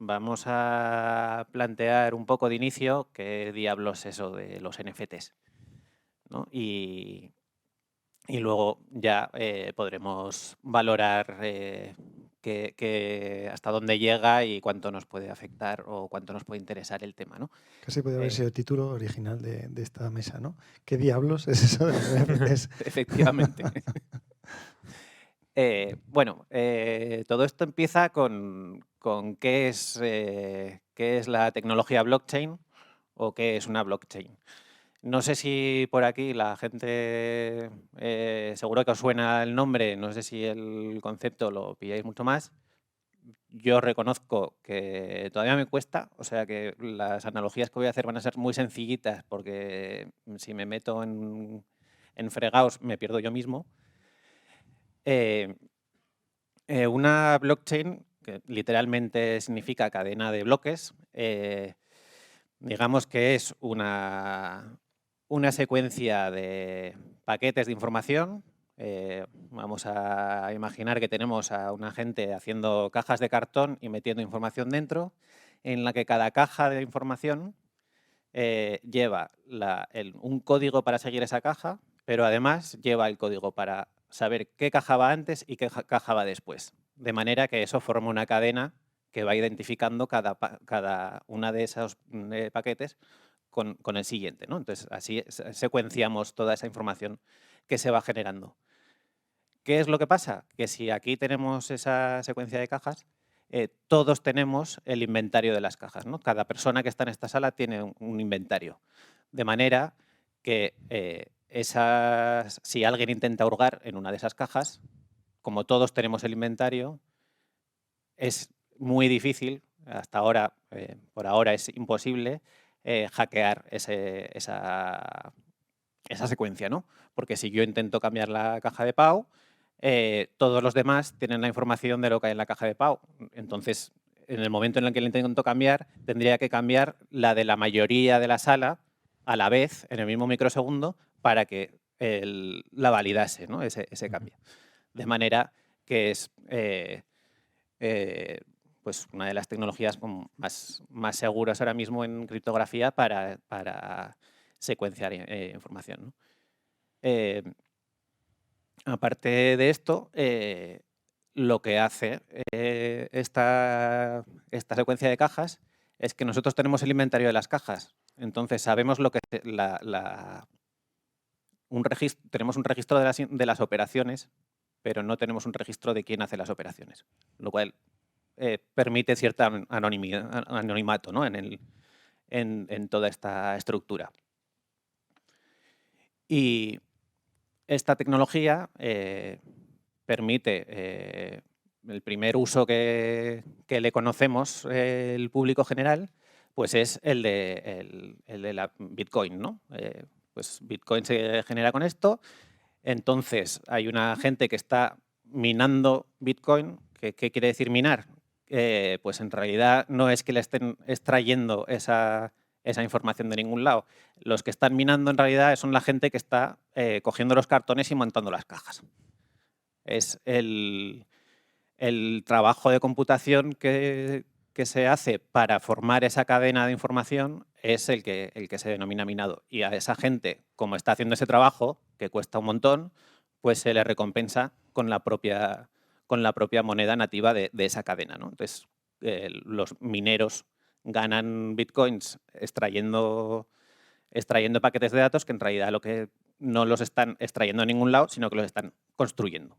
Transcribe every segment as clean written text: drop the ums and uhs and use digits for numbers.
vamos a plantear un poco de inicio qué diablos es eso de los NFTs, ¿no? Y luego ya podremos valorar hasta dónde llega y cuánto nos puede afectar o cuánto nos puede interesar el tema, ¿no? Casi podría haber Eh, sido el título original de esta mesa, ¿no? ¿Qué diablos es eso de los NFTs? Efectivamente. Bueno, todo esto empieza con qué es la tecnología blockchain o qué es una blockchain. No sé si por aquí la gente, seguro que os suena el nombre, no sé si el concepto lo pilláis mucho más. Yo reconozco que todavía me cuesta, o sea que las analogías que voy a hacer van a ser muy sencillitas porque si me meto en fregados me pierdo yo mismo. Eh, una blockchain, que literalmente significa cadena de bloques, digamos que es una secuencia de paquetes de información. Vamos a imaginar que tenemos a una gente haciendo cajas de cartón y metiendo información dentro, en la que cada caja de información lleva un código para seguir esa caja, pero además lleva el código para saber qué caja va antes y qué caja va después. De manera que eso forma una cadena que va identificando cada una de esos paquetes con el siguiente, ¿no? Entonces, así secuenciamos toda esa información que se va generando. ¿Qué es lo que pasa? Que si aquí tenemos esa secuencia de cajas, todos tenemos el inventario de las cajas, ¿no? Cada persona que está en esta sala tiene un inventario. De manera que si alguien intenta hurgar en una de esas cajas, como todos tenemos el inventario, es muy difícil, hasta ahora, por ahora es imposible, hackear esa secuencia, ¿no? Porque si yo intento cambiar la caja de Pau, todos los demás tienen la información de lo que hay en la caja de Pau. Entonces, en el momento en el que le intento cambiar, tendría que cambiar la de la mayoría de la sala a la vez, en el mismo microsegundo, para que la validase, ¿no? ese cambio. De manera que es pues una de las tecnologías más seguras ahora mismo en criptografía para secuenciar información, ¿no? Eh, Aparte de esto, lo que hace esta secuencia de cajas es que nosotros tenemos el inventario de las cajas. Entonces sabemos lo que tenemos un registro de las operaciones, pero no tenemos un registro de quién hace las operaciones, lo cual permite cierto anonimato, ¿no? en toda esta estructura. Y esta tecnología permite el primer uso que le conocemos el público general, pues es el de la Bitcoin, ¿no? Pues Bitcoin se genera con esto. Entonces hay una gente que está minando Bitcoin. ¿Qué quiere decir minar? Pues en realidad no es que le estén extrayendo esa información de ningún lado. Los que están minando en realidad son la gente que está cogiendo los cartones y montando las cajas. Es el trabajo de computación que se hace para formar esa cadena de información es el que se denomina minado. Y a esa gente, como está haciendo ese trabajo, que cuesta un montón, pues se le recompensa con la propia moneda nativa de esa cadena, ¿no? Entonces, los mineros ganan bitcoins extrayendo paquetes de datos que en realidad lo que no los están extrayendo en ningún lado, sino que los están construyendo.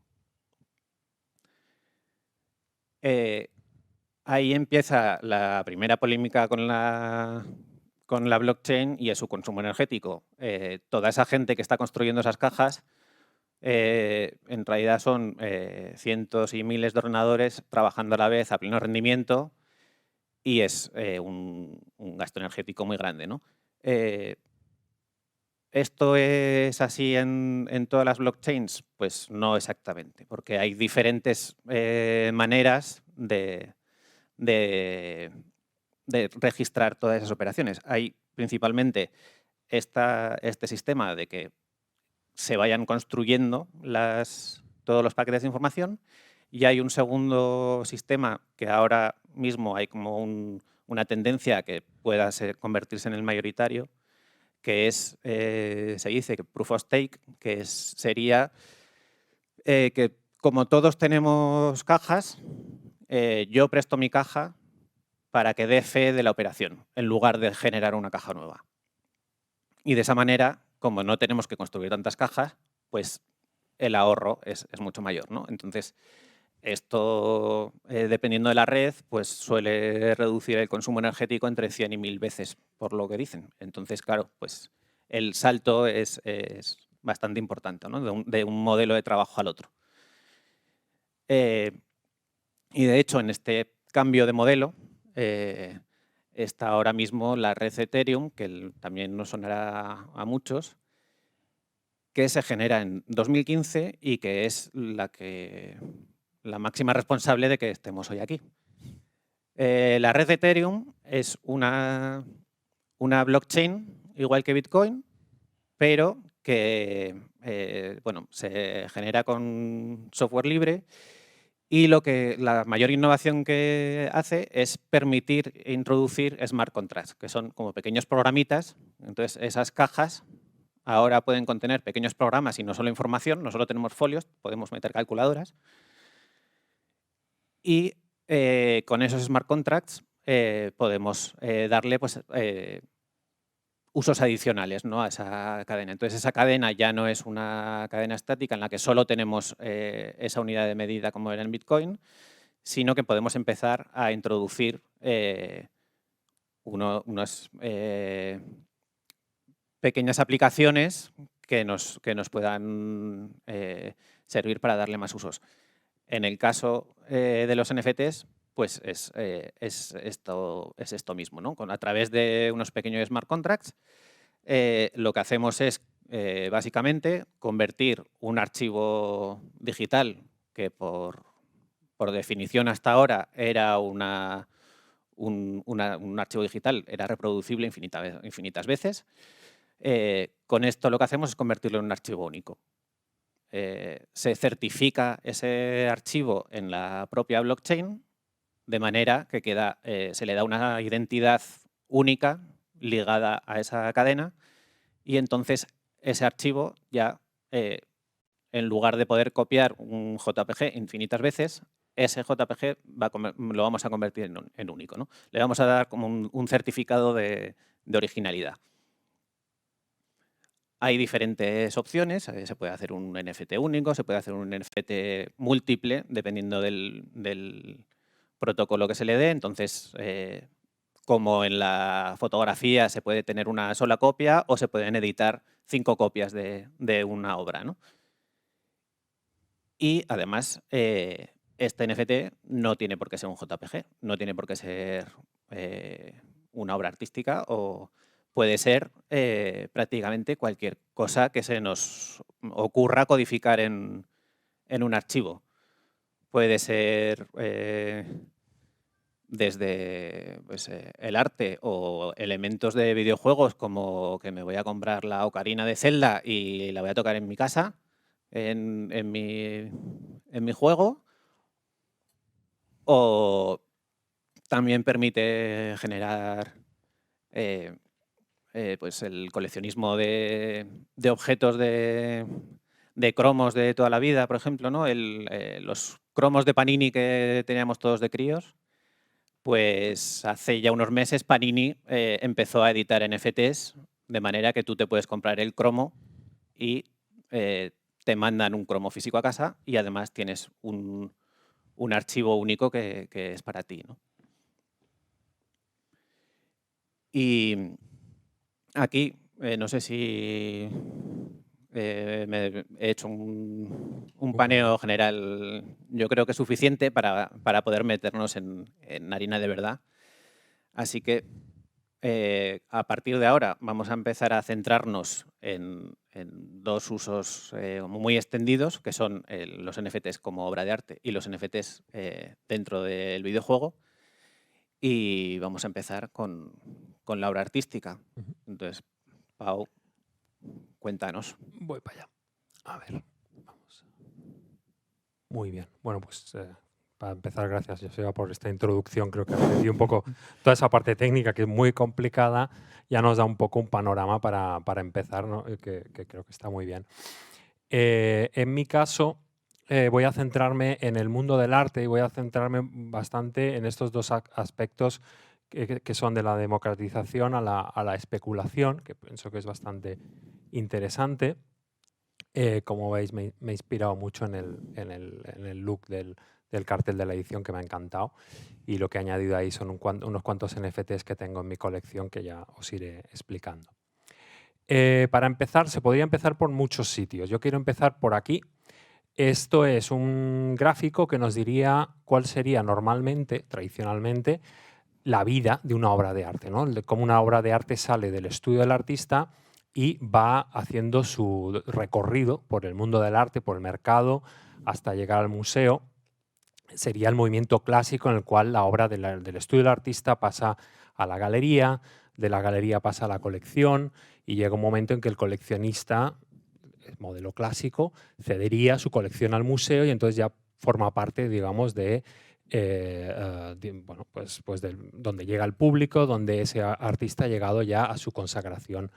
Ahí empieza la primera polémica con la blockchain y es su consumo energético. Toda esa gente que está construyendo esas cajas, en realidad son cientos y miles de ordenadores trabajando a la vez a pleno rendimiento y es un gasto energético muy grande, ¿no? ¿Esto es así en todas las blockchains? Pues no exactamente, porque hay diferentes maneras de registrar todas esas operaciones. Hay principalmente este sistema de que se vayan construyendo todos los paquetes de información Y hay un segundo sistema que ahora mismo hay como una tendencia a que pueda convertirse en el mayoritario, que es, se dice que Proof of Stake, que sería que como todos tenemos cajas, yo presto mi caja para que dé fe de la operación, en lugar de generar una caja nueva. Y de esa manera, como no tenemos que construir tantas cajas, pues el ahorro es mucho mayor, ¿no? Entonces, esto, dependiendo de la red, pues suele reducir el consumo energético entre 100 y 1000 veces, por lo que dicen. Entonces, claro, pues el salto es bastante importante, ¿no? De un modelo de trabajo al otro. Y de hecho, en este cambio de modelo, está ahora mismo la red Ethereum, que también nos sonará a muchos, que se genera en 2015 y que es la máxima responsable de que estemos hoy aquí. La red de Ethereum es una blockchain igual que Bitcoin, pero que bueno, se genera con software libre y la mayor innovación que hace es permitir introducir smart contracts, que son como pequeños programitas. Entonces, esas cajas ahora pueden contener pequeños programas y no solo información, no solo tenemos folios, podemos meter calculadoras. Y con esos smart contracts podemos darle pues, usos adicionales, ¿no?, a esa cadena. Entonces, esa cadena ya no es una cadena estática en la que solo tenemos esa unidad de medida como era en Bitcoin, sino que podemos empezar a introducir unas pequeñas aplicaciones que nos puedan servir para darle más usos. En el caso de los NFTs, pues es esto mismo, ¿no? A través de unos pequeños smart contracts, lo que hacemos es básicamente convertir un archivo digital que por definición hasta ahora era un archivo digital, era reproducible infinitas veces. Con esto lo que hacemos es convertirlo en un archivo único. Se certifica ese archivo en la propia blockchain de manera que se le da una identidad única ligada a esa cadena y entonces ese archivo ya, en lugar de poder copiar un JPG infinitas veces, ese JPG lo vamos a convertir en único, ¿no? Le vamos a dar como un certificado de originalidad. Hay diferentes opciones, se puede hacer un NFT único, se puede hacer un NFT múltiple, dependiendo del protocolo que se le dé. Entonces, como en la fotografía se puede tener una sola copia o se pueden editar 5 copias de una obra, ¿no? Y además, este NFT no tiene por qué ser un JPG, no tiene por qué ser una obra artística o puede ser prácticamente cualquier cosa que se nos ocurra codificar en un archivo. Puede ser desde pues, el arte o elementos de videojuegos como que me voy a comprar la ocarina de Zelda y la voy a tocar en mi casa, en mi juego, o también permite generar pues el coleccionismo de objetos de cromos de toda la vida, por ejemplo, ¿no? Los cromos de Panini que teníamos todos de críos, pues hace ya unos meses Panini empezó a editar NFTs de manera que tú te puedes comprar el cromo y te mandan un cromo físico a casa y además tienes un archivo único que es para ti, ¿no? Y aquí, no sé si me he hecho un paneo general, yo creo que es suficiente para poder meternos en harina de verdad. Así que a partir de ahora vamos a empezar a centrarnos en dos usos muy extendidos, que son los NFTs como obra de arte y los NFTs dentro del videojuego. Y vamos a empezar con la obra artística. Entonces, Pau, cuéntanos. Voy para allá. A ver, vamos. Muy bien. Bueno, pues para empezar, gracias, Joseba, por esta introducción. Creo que aprendí un poco toda esa parte técnica que es muy complicada. Ya nos da un poco un panorama para empezar, ¿no? Que creo que está muy bien. En mi caso, voy a centrarme en el mundo del arte y voy a centrarme bastante en estos dos aspectos que son de la democratización a la especulación, que pienso que es bastante interesante. Como veis, me he inspirado mucho en el look del cartel de la edición, que me ha encantado. Y lo que he añadido ahí son unos cuantos NFTs que tengo en mi colección que ya os iré explicando. Para empezar, se podría empezar por muchos sitios. Yo quiero empezar por aquí. Esto es un gráfico que nos diría cuál sería normalmente, tradicionalmente, la vida de una obra de arte, ¿no? Cómo una obra de arte sale del estudio del artista y va haciendo su recorrido por el mundo del arte, por el mercado, hasta llegar al museo. Sería el movimiento clásico en el cual la obra del estudio del artista pasa a la galería, de la galería pasa a la colección y llega un momento en que el coleccionista, el modelo clásico, cedería su colección al museo y entonces ya forma parte, digamos, de donde llega el público, donde ese artista ha llegado ya a su consagración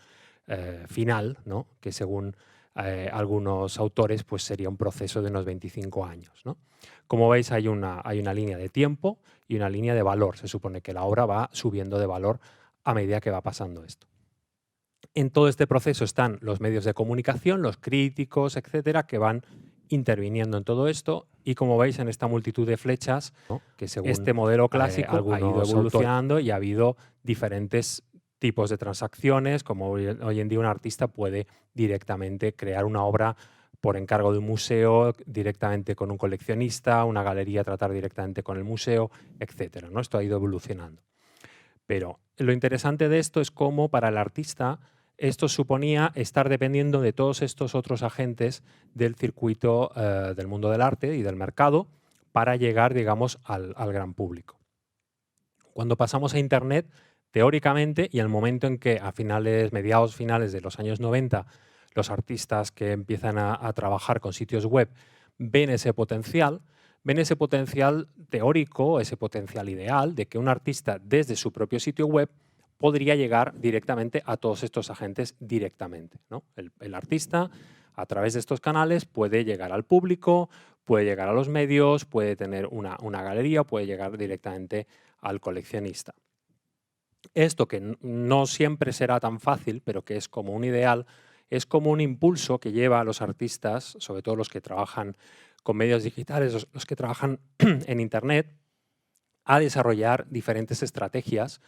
final, ¿no? Que según algunos autores pues sería un proceso de unos 25 años, ¿no? Como veis, hay una línea de tiempo y una línea de valor. Se supone que la obra va subiendo de valor a medida que va pasando esto. En todo este proceso están los medios de comunicación, los críticos, etcétera, que van interviniendo en todo esto. Y como veis en esta multitud de flechas, ¿no? Que según este modelo clásico ha ido evolucionando y ha habido diferentes tipos de transacciones, como hoy en día un artista puede directamente crear una obra por encargo de un museo, directamente con un coleccionista, una galería tratar directamente con el museo, etcétera, ¿no? Esto ha ido evolucionando. Pero lo interesante de esto es cómo para el artista esto suponía estar dependiendo de todos estos otros agentes del circuito del mundo del arte y del mercado para llegar, digamos, al gran público. Cuando pasamos a Internet, teóricamente, y el momento en que a mediados finales de los años 90, los artistas que empiezan a trabajar con sitios web ven ese potencial teórico, ese potencial ideal de que un artista desde su propio sitio web podría llegar directamente a todos estos agentes directamente, ¿no? El artista, a través de estos canales, puede llegar al público, puede llegar a los medios, puede tener una galería, puede llegar directamente al coleccionista. Esto, que no siempre será tan fácil, pero que es como un ideal, es como un impulso que lleva a los artistas, sobre todo los que trabajan con medios digitales, los que trabajan en Internet, a desarrollar diferentes estrategias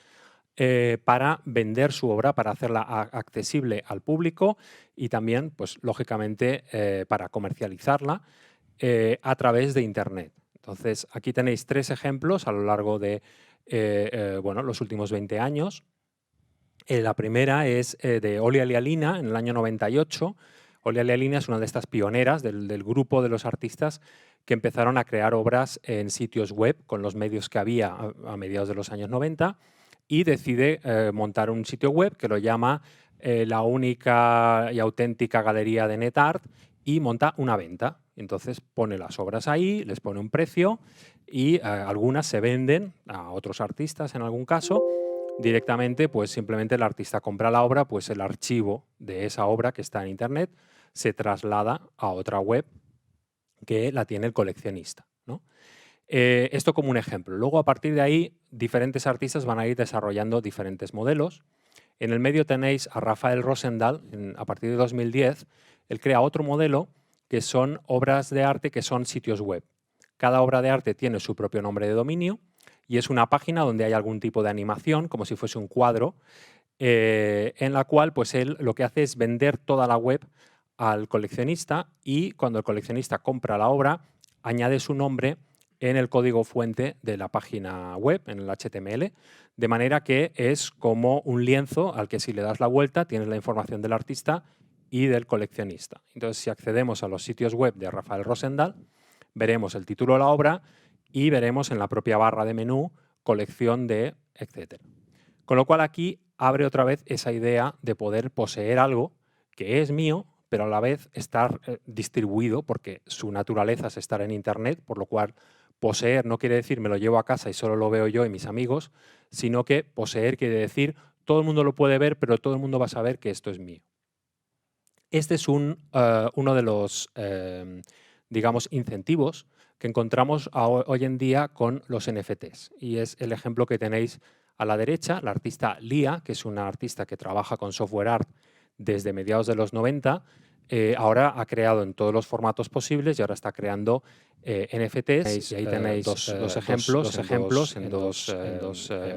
para vender su obra, para hacerla accesible al público y también, pues, lógicamente, para comercializarla a través de Internet. Entonces, aquí tenéis 3 ejemplos a lo largo de los últimos 20 años. La primera es de Olia Lialina, en el año 98. Olia Lialina es una de estas pioneras del grupo de los artistas que empezaron a crear obras en sitios web con los medios que había a mediados de los años 90 y decide montar un sitio web que lo llama la única y auténtica galería de NetArt y monta una venta. Entonces pone las obras ahí, les pone un precio y algunas se venden a otros artistas en algún caso. Directamente, pues simplemente el artista compra la obra, pues el archivo de esa obra que está en Internet se traslada a otra web que la tiene el coleccionista, ¿no? Esto como un ejemplo. Luego, a partir de ahí, diferentes artistas van a ir desarrollando diferentes modelos. En el medio tenéis a Rafael Rosendahl, a partir de 2010, él crea otro modelo que son obras de arte que son sitios web. Cada obra de arte tiene su propio nombre de dominio y es una página donde hay algún tipo de animación, como si fuese un cuadro, en la cual pues él lo que hace es vender toda la web al coleccionista y cuando el coleccionista compra la obra, añade su nombre en el código fuente de la página web, en el HTML, de manera que es como un lienzo al que si le das la vuelta tienes la información del artista y del coleccionista. Entonces, si accedemos a los sitios web de Rafael Rosendahl, veremos el título de la obra y veremos en la propia barra de menú colección de, etcétera. Con lo cual aquí abre otra vez esa idea de poder poseer algo que es mío, pero a la vez estar distribuido, porque su naturaleza es estar en Internet, por lo cual poseer no quiere decir me lo llevo a casa y solo lo veo yo y mis amigos, sino que poseer quiere decir todo el mundo lo puede ver, pero todo el mundo va a saber que esto es mío. Este es uno de los, digamos, incentivos que encontramos hoy en día con los NFTs. Y es el ejemplo que tenéis a la derecha, la artista Lia, que es una artista que trabaja con software art desde mediados de los 90, ahora ha creado en todos los formatos posibles y ahora está creando NFTs. Y ahí tenéis dos ejemplos en dos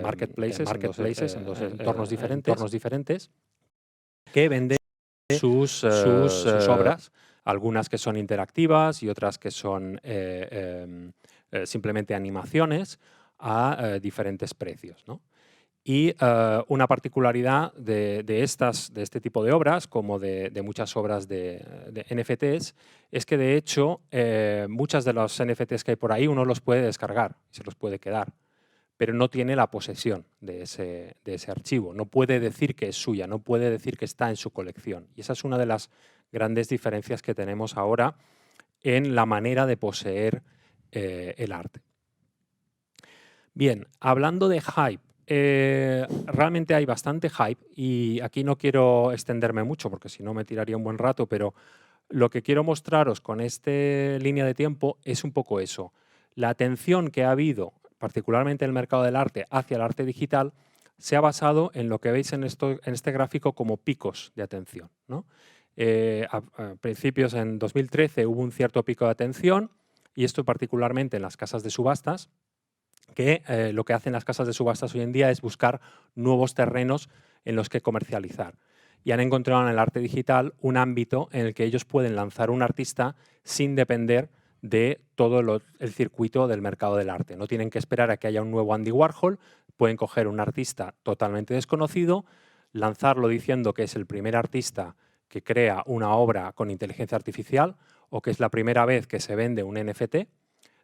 marketplaces, en dos entornos diferentes, que venden sus obras, algunas que son interactivas y otras que son simplemente animaciones a diferentes precios, ¿no? Y una particularidad de este tipo de obras, como de muchas obras de NFTs, es que de hecho muchas de los NFTs que hay por ahí uno los puede descargar y se los puede quedar, pero no tiene la posesión de ese archivo, no puede decir que es suya, no puede decir que está en su colección. Y esa es una de las grandes diferencias que tenemos ahora en la manera de poseer el arte. Bien, hablando de hype, realmente hay bastante hype y aquí no quiero extenderme mucho porque si no me tiraría un buen rato, pero lo que quiero mostraros con esta línea de tiempo es un poco eso. La atención que ha habido, particularmente en el mercado del arte, hacia el arte digital, se ha basado en lo que veis en este gráfico como picos de atención, ¿no? A principios, en 2013, hubo un cierto pico de atención y esto particularmente en las casas de subastas, que lo que hacen las casas de subastas hoy en día es buscar nuevos terrenos en los que comercializar. Y han encontrado en el arte digital un ámbito en el que ellos pueden lanzar un artista sin depender de todo el circuito del mercado del arte. No tienen que esperar a que haya un nuevo Andy Warhol, pueden coger un artista totalmente desconocido, lanzarlo diciendo que es el primer artista que crea una obra con inteligencia artificial o que es la primera vez que se vende un NFT,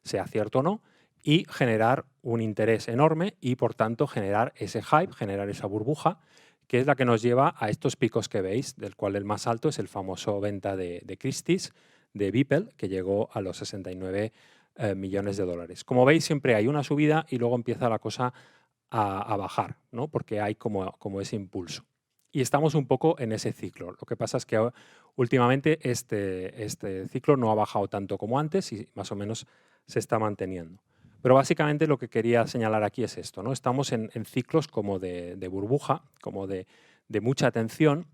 sea cierto o no, y generar un interés enorme y, por tanto, generar ese hype, generar esa burbuja, que es la que nos lleva a estos picos que veis, del cual el más alto es el famoso venta de Christie's, de Beeple, que llegó a los 69 millones de dólares. Como veis, siempre hay una subida y luego empieza la cosa a bajar, ¿no? Porque hay como ese impulso. Y estamos un poco en ese ciclo. Lo que pasa es que últimamente este ciclo no ha bajado tanto como antes y más o menos se está manteniendo. Pero básicamente lo que quería señalar aquí es esto, ¿no? Estamos en ciclos como de burbuja, como de mucha atención,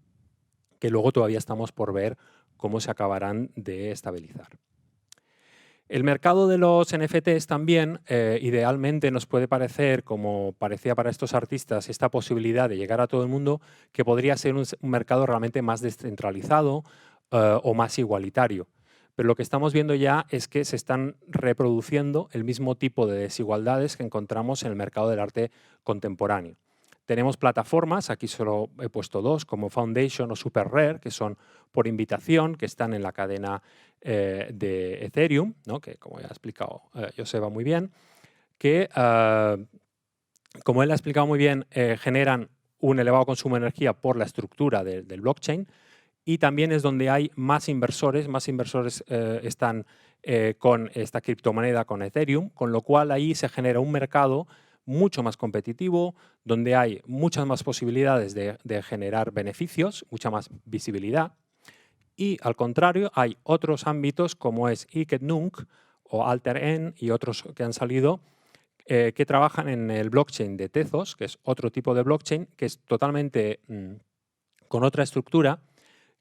que luego todavía estamos por ver cómo se acabarán de estabilizar. El mercado de los NFTs también, idealmente nos puede parecer, como parecía para estos artistas, esta posibilidad de llegar a todo el mundo, que podría ser un mercado realmente más descentralizado o más igualitario. Pero lo que estamos viendo ya es que se están reproduciendo el mismo tipo de desigualdades que encontramos en el mercado del arte contemporáneo. Tenemos plataformas, aquí solo he puesto dos, como Foundation o SuperRare, que son por invitación, que están en la cadena de Ethereum, ¿no? Que como ya ha explicado Joseba muy bien, que como él ha explicado muy bien, generan un elevado consumo de energía por la estructura del blockchain, y también es donde hay más inversores están con esta criptomoneda, con Ethereum, con lo cual ahí se genera un mercado mucho más competitivo, donde hay muchas más posibilidades de generar beneficios, mucha más visibilidad. Y al contrario, hay otros ámbitos como es Nunc o AlterN y otros que han salido que trabajan en el blockchain de Tezos, que es otro tipo de blockchain, que es totalmente con otra estructura,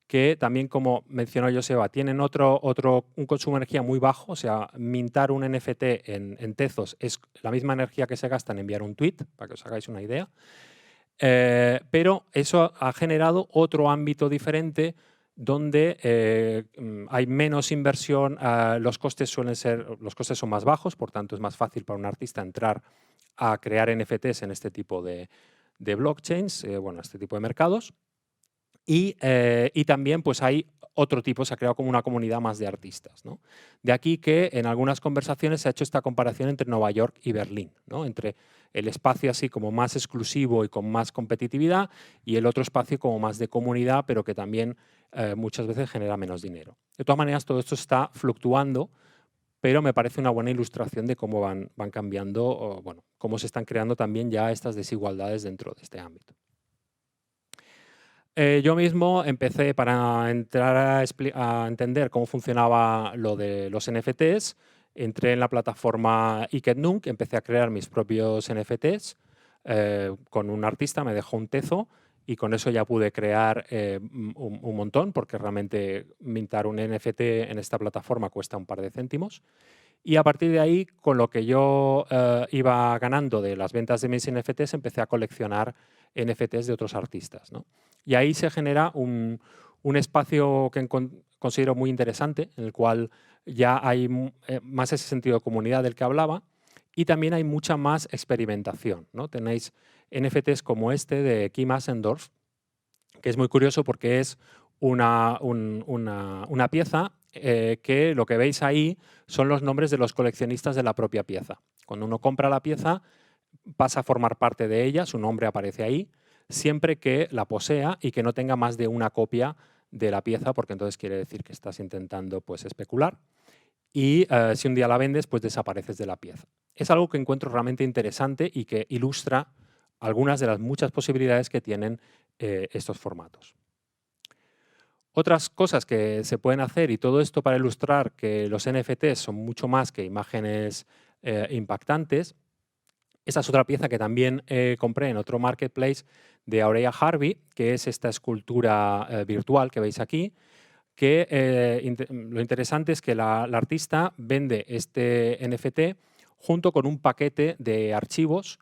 que también, como mencionó Joseba, tienen un consumo de energía muy bajo. O sea, mintar un NFT en Tezos es la misma energía que se gasta en enviar un tweet, para que os hagáis una idea. Pero eso ha generado otro ámbito diferente donde hay menos inversión, los costes son más bajos, por tanto es más fácil para un artista entrar a crear NFTs en este tipo de blockchains, este tipo de mercados. Y también pues hay otro tipo, se ha creado como una comunidad más de artistas, ¿no? De aquí que en algunas conversaciones se ha hecho esta comparación entre Nueva York y Berlín, ¿no? Entre el espacio así como más exclusivo y con más competitividad y el otro espacio como más de comunidad, pero que también muchas veces genera menos dinero. De todas maneras, todo esto está fluctuando, pero me parece una buena ilustración de cómo van cambiando, o, bueno, cómo se están creando también ya estas desigualdades dentro de este ámbito. Yo mismo empecé para entrar a entender cómo funcionaba lo de los NFTs. Entré en la plataforma Iketnunk, empecé a crear mis propios NFTs con un artista, me dejó un tezo y con eso ya pude crear un montón, porque realmente mintar un NFT en esta plataforma cuesta un par de céntimos. Y a partir de ahí, con lo que yo iba ganando de las ventas de mis NFTs, empecé a coleccionar NFTs de otros artistas, ¿no? Y ahí se genera un espacio que considero muy interesante, en el cual ya hay más ese sentido de comunidad del que hablaba y también hay mucha más experimentación, ¿no? Tenéis NFTs como este de Kim Asendorf, que es muy curioso porque es una pieza que lo que veis ahí son los nombres de los coleccionistas de la propia pieza. Cuando uno compra la pieza, pasa a formar parte de ella, su nombre aparece ahí, siempre que la posea y que no tenga más de una copia de la pieza, porque entonces quiere decir que estás intentando pues, especular. Y si un día la vendes, pues desapareces de la pieza. Es algo que encuentro realmente interesante y que ilustra algunas de las muchas posibilidades que tienen estos formatos. Otras cosas que se pueden hacer, y todo esto para ilustrar que los NFTs son mucho más que imágenes impactantes. Esta es otra pieza que también compré en otro marketplace de Aurelia Harvey, que es esta escultura virtual que veis aquí, que lo interesante es que la artista vende este NFT junto con un paquete de archivos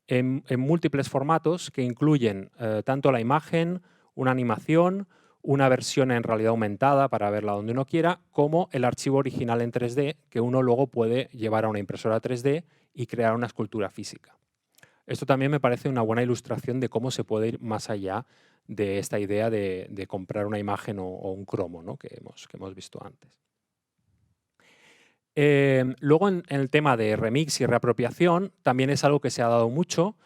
en múltiples formatos que incluyen tanto la imagen, una animación, una versión en realidad aumentada para verla donde uno quiera, como el archivo original en 3D que uno luego puede llevar a una impresora 3D y crear una escultura física. Esto también me parece una buena ilustración de cómo se puede ir más allá de esta idea de comprar una imagen o un cromo, ¿no? que hemos visto antes. Luego, en el tema de remix y reapropiación, también es algo que se ha dado mucho,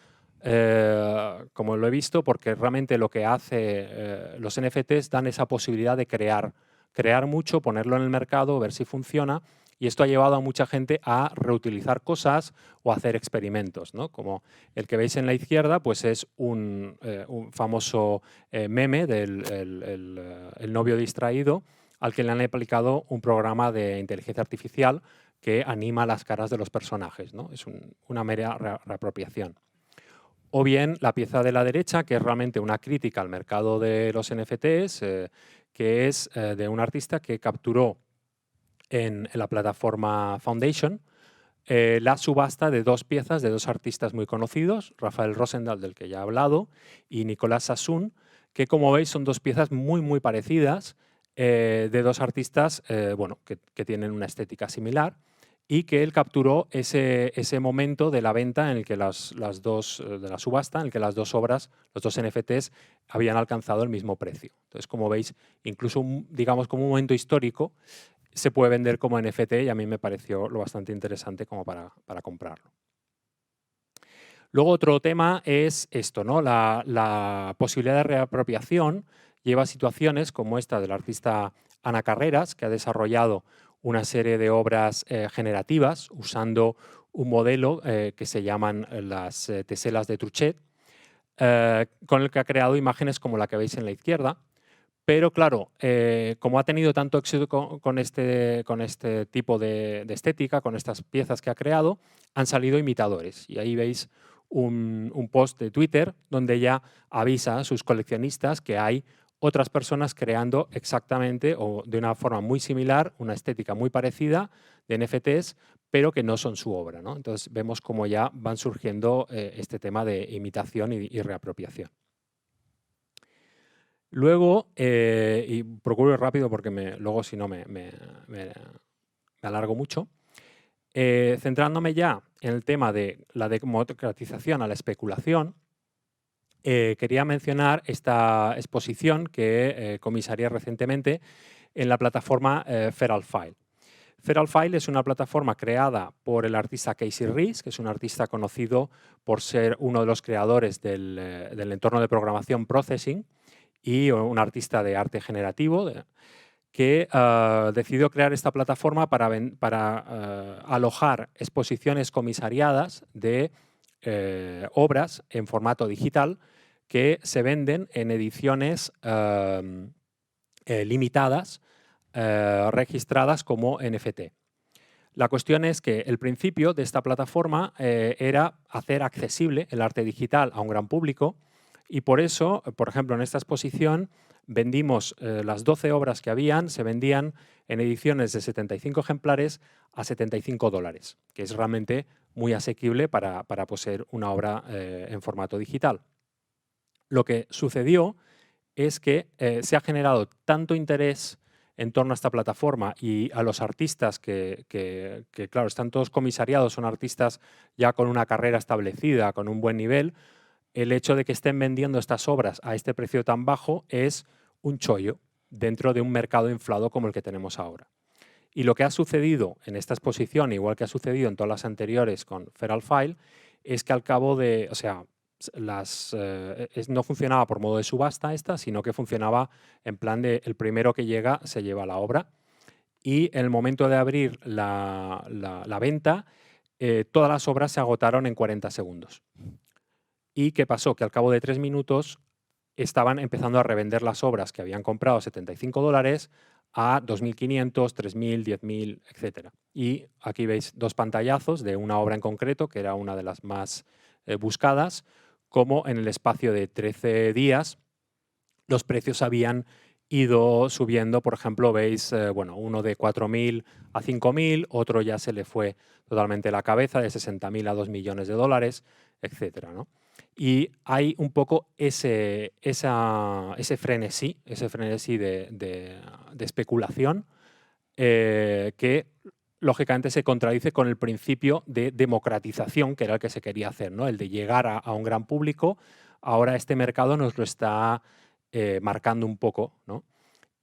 como lo he visto, porque realmente lo que hace los NFTs dan esa posibilidad de crear mucho, ponerlo en el mercado, ver si funciona, y esto ha llevado a mucha gente a reutilizar cosas o a hacer experimentos, ¿no? Como el que veis en la izquierda, pues es un famoso meme del el novio distraído, al que le han aplicado un programa de inteligencia artificial que anima las caras de los personajes, ¿no? Es una mera reapropiación. O bien la pieza de la derecha, que es realmente una crítica al mercado de los NFTs, que es de un artista que capturó en la plataforma Foundation la subasta de dos piezas de dos artistas muy conocidos, Rafael Rosendahl, del que ya he hablado, y Nicolás Sassoon, que como veis son dos piezas muy parecidas de dos artistas bueno, que tienen una estética similar y que él capturó ese momento de la venta en el que las dos, de la subasta, en el que las dos obras, los dos NFTs, habían alcanzado el mismo precio. Entonces, como veis, incluso, digamos, como un momento histórico, se puede vender como NFT y a mí me pareció lo bastante interesante como para comprarlo. Luego otro tema es esto, ¿no? La posibilidad de reapropiación lleva a situaciones como esta del artista Ana Carreras, que ha desarrollado una serie de obras generativas usando un modelo que se llaman las teselas de Truchet, con el que ha creado imágenes como la que veis en la izquierda. Pero claro, como ha tenido tanto éxito con este tipo de estética, con estas piezas que ha creado, han salido imitadores. Y ahí veis un post de Twitter donde ella avisa a sus coleccionistas que hay otras personas creando exactamente o de una forma muy similar, una estética muy parecida de NFTs, pero que no son su obra, ¿no? Entonces vemos cómo ya van surgiendo este tema de imitación y reapropiación. Luego, y procuro ir rápido porque luego si no me alargo mucho, centrándome ya en el tema de la democratización a la especulación, quería mencionar esta exposición que comisarié recientemente en la plataforma Feral File. Feral File es una plataforma creada por el artista Casey Rees, que es un artista conocido por ser uno de los creadores del entorno de programación Processing y un artista de arte generativo que decidió crear esta plataforma para alojar exposiciones comisariadas de obras en formato digital que se venden en ediciones limitadas, registradas como NFT. La cuestión es que el principio de esta plataforma era hacer accesible el arte digital a un gran público y por eso, por ejemplo, en esta exposición vendimos las 12 obras que habían, se vendían en ediciones de 75 ejemplares a $75, que es realmente muy asequible para poseer una obra en formato digital. Lo que sucedió es que se ha generado tanto interés en torno a esta plataforma y a los artistas que, claro, están todos comisariados, son artistas ya con una carrera establecida, con un buen nivel. El hecho de que estén vendiendo estas obras a este precio tan bajo es un chollo dentro de un mercado inflado como el que tenemos ahora. Y lo que ha sucedido en esta exposición, igual que ha sucedido en todas las anteriores con Feral File, es que al cabo de, o sea, no funcionaba por modo de subasta esta, sino que funcionaba en plan de el primero que llega se lleva la obra. Y en el momento de abrir la venta, todas las obras se agotaron en 40 segundos. ¿Y qué pasó? Que al cabo de 3 minutos estaban empezando a revender las obras que habían comprado a $75 a 2.500, 3.000, 10.000, etc. Y aquí veis 2 pantallazos de una obra en concreto, que era una de las más buscadas, como en el espacio de 13 días los precios habían ido subiendo. Por ejemplo, veis bueno, uno de 4.000 a 5.000, otro ya se le fue totalmente la cabeza, de 60.000 a 2 millones de dólares, etc., ¿no? Y hay un poco ese frenesí de especulación que lógicamente se contradice con el principio de democratización, que era el que se quería hacer, ¿no? El de llegar a un gran público. Ahora este mercado nos lo está marcando un poco, ¿no?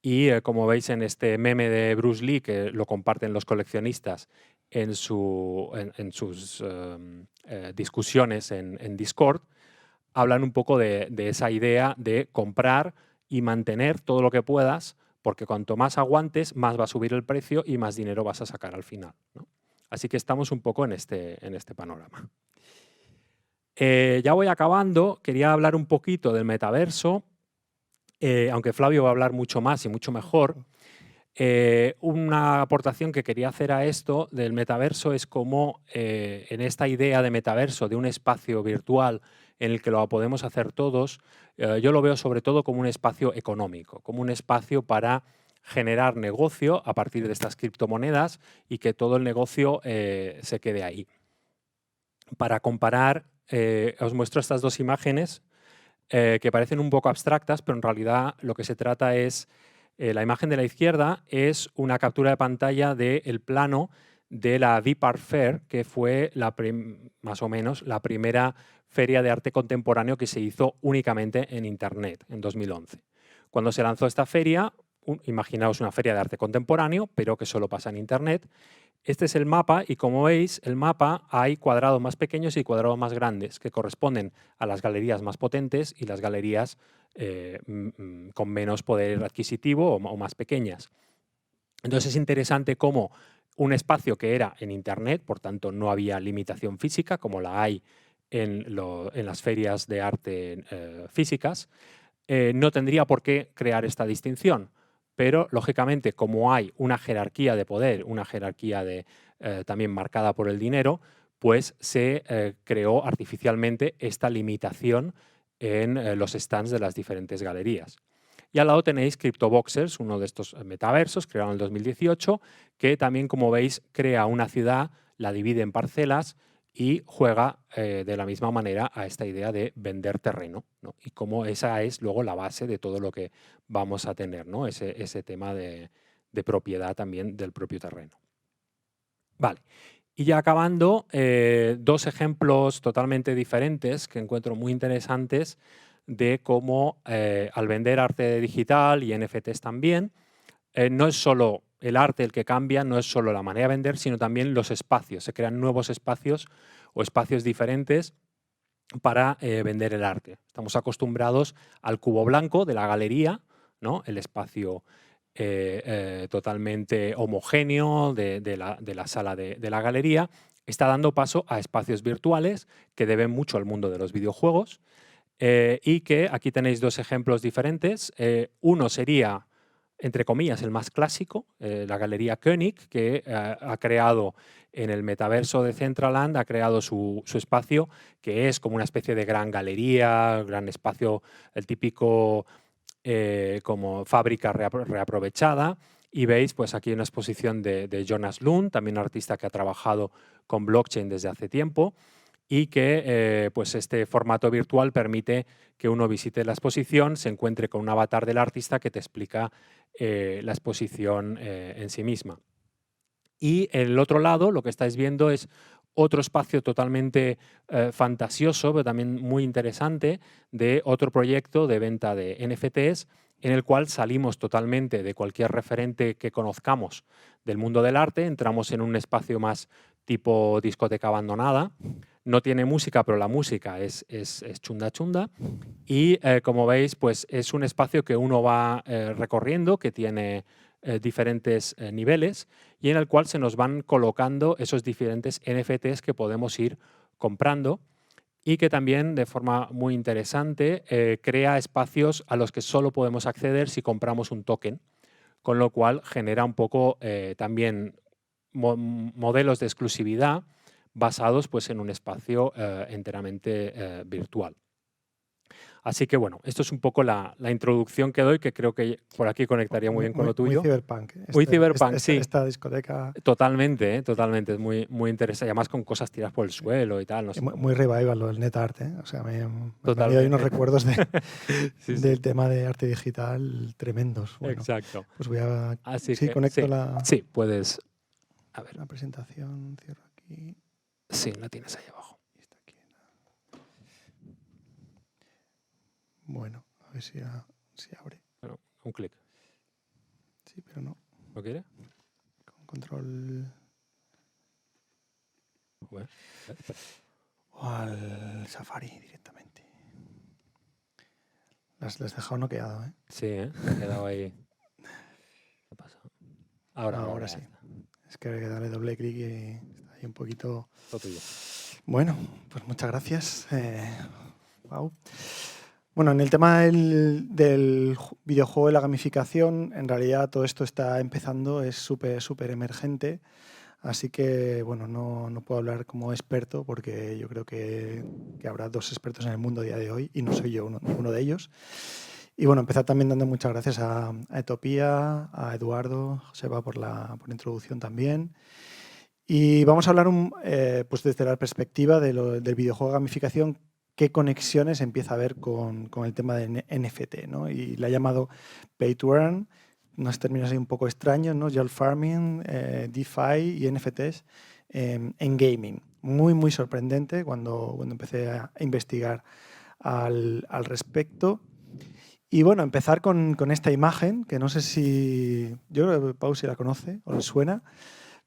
Y como veis en este meme de Bruce Lee, que lo comparten los coleccionistas en sus discusiones en Discord, hablan un poco de esa idea de comprar y mantener todo lo que puedas, porque cuanto más aguantes, más va a subir el precio y más dinero vas a sacar al final, ¿no? Así que estamos un poco en este panorama. Ya voy acabando. Quería hablar un poquito del metaverso, aunque Flavio va a hablar mucho más y mucho mejor. Una aportación que quería hacer a esto del metaverso es cómo en esta idea de metaverso, de un espacio virtual en el que lo podemos hacer todos, yo lo veo sobre todo como un espacio económico, como un espacio para generar negocio a partir de estas criptomonedas y que todo el negocio se quede ahí. Para comparar, os muestro estas 2 imágenes que parecen un poco abstractas, pero en realidad lo que se trata es, la imagen de la izquierda es una captura de pantalla del plano de la Deep Art Fair, que fue más o menos la primera feria de arte contemporáneo que se hizo únicamente en Internet, en 2011. Cuando se lanzó esta feria, imaginaos una feria de arte contemporáneo, pero que solo pasa en Internet. Este es el mapa y como veis, el mapa hay cuadrados más pequeños y cuadrados más grandes que corresponden a las galerías más potentes y las galerías con menos poder adquisitivo o más pequeñas. Entonces es interesante cómo un espacio que era en Internet, por tanto no había limitación física como la hay en las ferias de arte físicas, no tendría por qué crear esta distinción. Pero, lógicamente, como hay una jerarquía de poder, una jerarquía también marcada por el dinero, pues se creó artificialmente esta limitación en los stands de las diferentes galerías. Y al lado tenéis CryptoVoxels, uno de estos metaversos creado en el 2018, que también, como veis, crea una ciudad, la divide en parcelas y juega de la misma manera a esta idea de vender terreno, ¿no? Y cómo esa es luego la base de todo lo que vamos a tener, ¿no? Ese tema de propiedad también del propio terreno. Vale. Y ya acabando, 2 ejemplos totalmente diferentes que encuentro muy interesantes de cómo al vender arte digital y NFTs también, no es solo el arte el que cambia, no es solo la manera de vender, sino también los espacios. Se crean nuevos espacios o espacios diferentes para vender el arte. Estamos acostumbrados al cubo blanco de la galería, ¿no? El espacio totalmente homogéneo de la sala de la galería. Está dando paso a espacios virtuales que deben mucho al mundo de los videojuegos y que aquí tenéis dos ejemplos diferentes. Uno sería, entre comillas, el más clásico, la Galería Koenig, que ha creado en el metaverso de Decentraland, ha creado su espacio, que es como una especie de gran galería, gran espacio, el típico como fábrica reaprovechada. Y veis pues aquí una exposición de Jonas Lund, también un artista que ha trabajado con blockchain desde hace tiempo, y que pues este formato virtual permite que uno visite la exposición, se encuentre con un avatar del artista que te explica la exposición en sí misma. Y en el otro lado lo que estáis viendo es otro espacio totalmente fantasioso, pero también muy interesante, de otro proyecto de venta de NFTs, en el cual salimos totalmente de cualquier referente que conozcamos del mundo del arte, entramos en un espacio más tipo discoteca abandonada. No tiene música, pero la música es chunda chunda. Y como veis, pues es un espacio que uno va recorriendo, que tiene diferentes niveles y en el cual se nos van colocando esos diferentes NFTs que podemos ir comprando y que también de forma muy interesante crea espacios a los que solo podemos acceder si compramos un token, con lo cual genera un poco también modelos de exclusividad basados pues, en un espacio enteramente virtual. Así que bueno, esto es un poco la introducción que doy, que creo que por aquí conectaría muy bien con lo tuyo. Muy cyberpunk. Muy cyberpunk, sí. Esta discoteca. Totalmente, totalmente. Es muy, muy interesante. Además con cosas tiradas por el suelo y tal. No sé muy revival lo del net art, ¿eh? O sea, me han venido unos recuerdos sí, del tema de arte digital tremendos. Bueno, exacto. Pues voy a... Así sí, que, conecto sí, la... Sí, puedes... A ver. La presentación, cierro aquí. Sí, la tienes ahí abajo. Bueno, a ver si abre. Bueno, un clic. Sí, pero no. ¿Lo quiere? Con control... Bueno. O al Safari directamente. Las he dejado noqueado, ¿eh? Sí, me he quedado ahí. ¿Qué pasa? Ahora sí. Es que hay que darle doble clic y está ahí un poquito... Lo tuyo. Bueno, pues muchas gracias. Wow. Bueno, en el tema del videojuego y la gamificación, en realidad todo esto está empezando, es súper emergente. Así que, bueno, no puedo hablar como experto porque yo creo que habrá dos expertos en el mundo a día de hoy y no soy yo uno de ellos. Y bueno, empezar también dando muchas gracias a Etopía, a Eduardo, Joseba por la introducción también. Y vamos a hablar pues desde la perspectiva del videojuego de gamificación, qué conexiones empieza a haber con el tema de NFT, ¿no? Y la ha llamado Pay to Earn, unos términos ahí un poco extraños, ¿no? Yield Farming, DeFi y NFTs en gaming. Muy sorprendente cuando empecé a investigar al respecto. Y bueno, empezar con esta imagen, que no sé si... Yo creo que Pau si la conoce o le suena,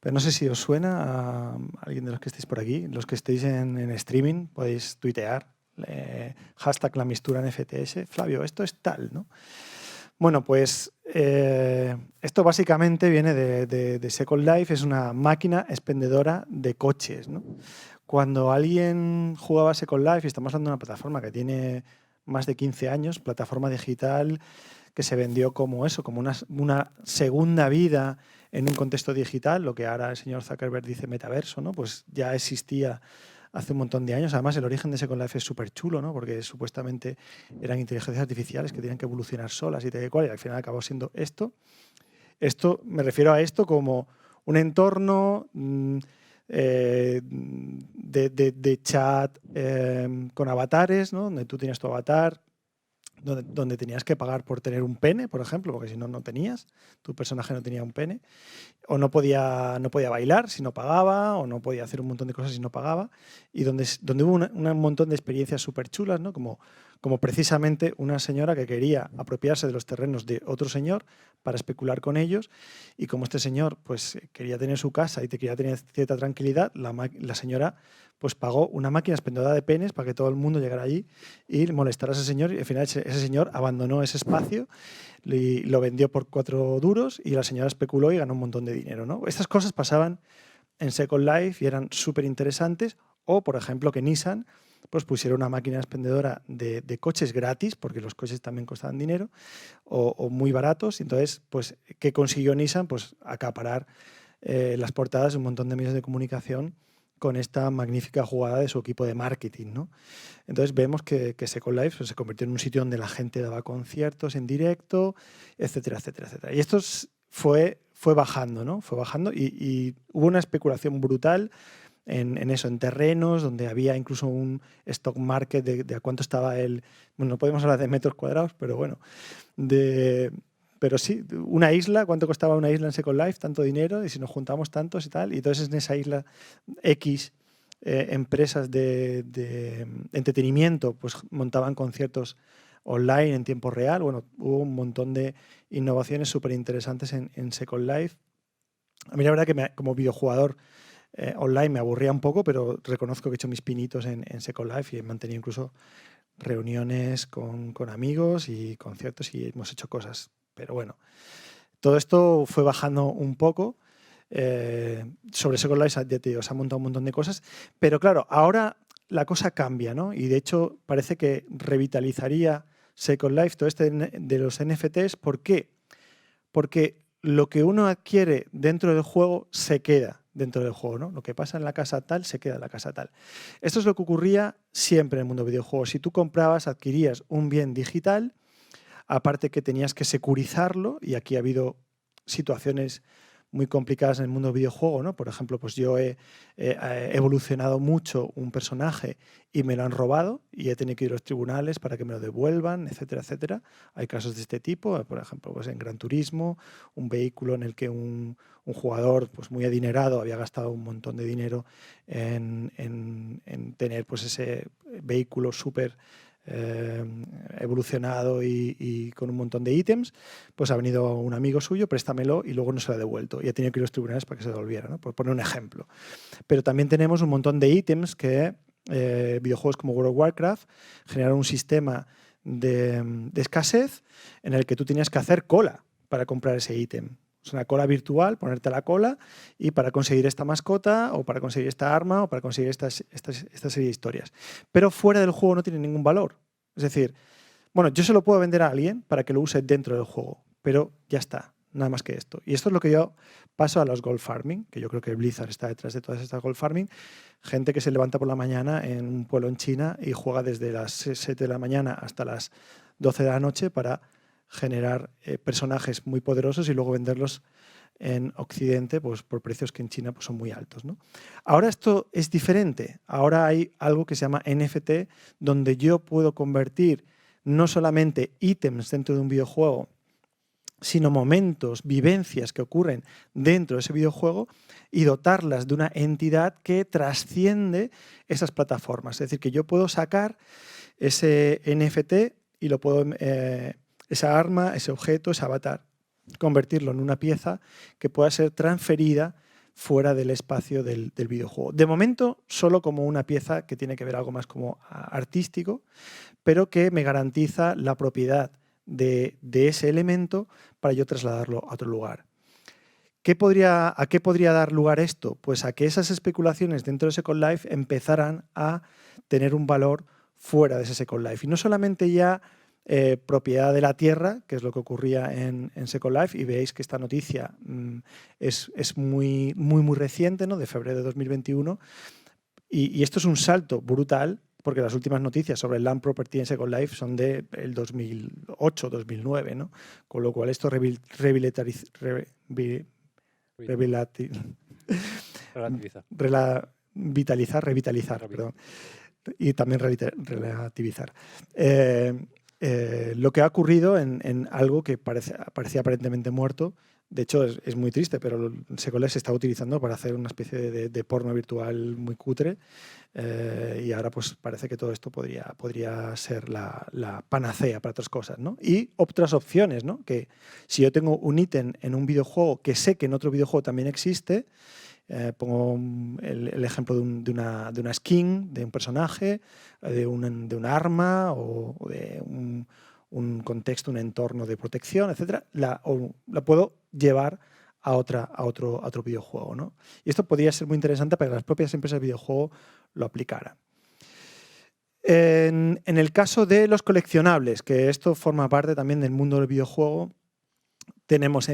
pero no sé si os suena a alguien de los que estéis por aquí. Los que estéis en streaming podéis tuitear, hashtag la mistura NFTs. Flavio, esto es tal, ¿no? Bueno, pues esto básicamente viene de Second Life, es una máquina expendedora de coches, ¿no? Cuando alguien jugaba a Second Life, y estamos hablando de una plataforma que tiene más de 15 años, plataforma digital que se vendió como eso, como una segunda vida en un contexto digital, lo que ahora el señor Zuckerberg dice metaverso, ¿no? Pues ya existía hace un montón de años. Además, el origen de Second Life es súper chulo, ¿no? Porque supuestamente eran inteligencias artificiales que tenían que evolucionar solas y tal y cual, y al final acabó siendo esto. Me refiero a esto como un entorno de chat con avatares, ¿no? Donde tú tienes tu avatar, donde tenías que pagar por tener un pene, por ejemplo, porque si no, no tenías, tu personaje no tenía un pene, o no podía bailar si no pagaba, o no podía hacer un montón de cosas si no pagaba, y donde hubo un montón de experiencias súper chulas, ¿no? Como precisamente una señora que quería apropiarse de los terrenos de otro señor para especular con ellos, y como este señor pues quería tener su casa y quería tener cierta tranquilidad, la señora pues pagó una máquina expendedora de penes para que todo el mundo llegara allí y molestara a ese señor, y al final ese señor abandonó ese espacio y lo vendió por 4 duros y la señora especuló y ganó un montón de dinero, ¿no? Estas cosas pasaban en Second Life y eran súper interesantes. O, por ejemplo, que Nissan pues pusiera una máquina expendedora de coches gratis, porque los coches también costaban dinero, o muy baratos. Entonces, pues, ¿qué consiguió Nissan? Pues acaparar las portadas de un montón de medios de comunicación con esta magnífica jugada de su equipo de marketing, ¿no? Entonces vemos que Second Life pues, se convirtió en un sitio donde la gente daba conciertos en directo, etcétera, etcétera, etcétera. Y esto fue bajando, ¿no? Fue bajando y hubo una especulación brutal en eso, en terrenos, donde había incluso un stock market de a cuánto estaba bueno, no podemos hablar de metros cuadrados, pero bueno, pero sí, una isla, cuánto costaba una isla en Second Life, tanto dinero, y si nos juntamos tantos y tal, y entonces en esa isla X empresas de entretenimiento pues montaban conciertos online en tiempo real. Bueno, hubo un montón de innovaciones súper interesantes en Second Life. A mí la verdad que como videojugador online me aburría un poco, pero reconozco que he hecho mis pinitos en Second Life y he mantenido incluso reuniones con amigos y conciertos y hemos hecho cosas. Pero bueno, todo esto fue bajando un poco. Sobre Second Life, ya te digo, se ha montado un montón de cosas. Pero claro, ahora la cosa cambia, ¿no? Y de hecho parece que revitalizaría Second Life todo este de los NFTs. ¿Por qué? Porque lo que uno adquiere dentro del juego se queda dentro del juego, ¿no? Lo que pasa en la casa tal se queda en la casa tal. Esto es lo que ocurría siempre en el mundo de videojuegos. Si tú comprabas, adquirías un bien digital, aparte que tenías que securizarlo, y aquí ha habido situaciones muy complicadas en el mundo del videojuego, ¿no? Por ejemplo, pues yo he evolucionado mucho un personaje y me lo han robado y he tenido que ir a los tribunales para que me lo devuelvan, etcétera, etcétera. Hay casos de este tipo, por ejemplo, pues en Gran Turismo, un vehículo en el que un jugador pues muy adinerado había gastado un montón de dinero en tener pues ese vehículo súper evolucionado y con un montón de ítems, pues ha venido un amigo suyo, préstamelo y luego no se lo ha devuelto. Y ha tenido que ir a los tribunales para que se devolviera, ¿no? Por poner un ejemplo. Pero también tenemos un montón de ítems que videojuegos como World of Warcraft generaron un sistema de escasez en el que tú tenías que hacer cola para comprar ese ítem. Es una cola virtual, ponerte a la cola y para conseguir esta mascota o para conseguir esta arma o para conseguir esta serie de historias. Pero fuera del juego no tiene ningún valor. Es decir, bueno, yo se lo puedo vender a alguien para que lo use dentro del juego, pero ya está, nada más que esto. Y esto es lo que yo paso a los gold farming, que yo creo que Blizzard está detrás de todas estas gold farming. Gente que se levanta por la mañana en un pueblo en China y juega desde las 7 de la mañana hasta las 12 de la noche para generar personajes muy poderosos y luego venderlos en Occidente pues, por precios que en China pues, son muy altos, ¿no? Ahora esto es diferente. Ahora hay algo que se llama NFT, donde yo puedo convertir no solamente ítems dentro de un videojuego, sino momentos, vivencias que ocurren dentro de ese videojuego y dotarlas de una entidad que trasciende esas plataformas. Es decir, que yo puedo sacar ese NFT y lo puedo... esa arma, ese objeto, ese avatar, convertirlo en una pieza que pueda ser transferida fuera del espacio del videojuego. De momento, solo como una pieza que tiene que ver algo más como artístico, pero que me garantiza la propiedad de ese elemento para yo trasladarlo a otro lugar. ¿A qué podría dar lugar esto? Pues a que esas especulaciones dentro de Second Life empezaran a tener un valor fuera de ese Second Life. Y no solamente ya propiedad de la tierra, que es lo que ocurría en Second Life, y veis que esta noticia es muy, muy, muy reciente, ¿no? De febrero de 2021, y esto es un salto brutal, porque las últimas noticias sobre el land property en Second Life son del 2008, 2009, ¿no? Con lo cual esto revitalizar, perdón, y también relativizar. lo que ha ocurrido en algo que parecía aparentemente muerto. De hecho, es muy triste, pero Secole se está utilizando para hacer una especie de porno virtual muy cutre, y ahora pues parece que todo esto podría ser la panacea para otras cosas, ¿no? Y otras opciones, ¿no? Que si yo tengo un ítem en un videojuego que sé que en otro videojuego también existe, pongo el ejemplo de una skin, de un personaje, de un arma o de un contexto, un entorno de protección, etcétera, la puedo llevar a otro videojuego, ¿no? Y esto podría ser muy interesante para que las propias empresas de videojuego lo aplicaran. En el caso de los coleccionables, que esto forma parte también del mundo del videojuego, tenemos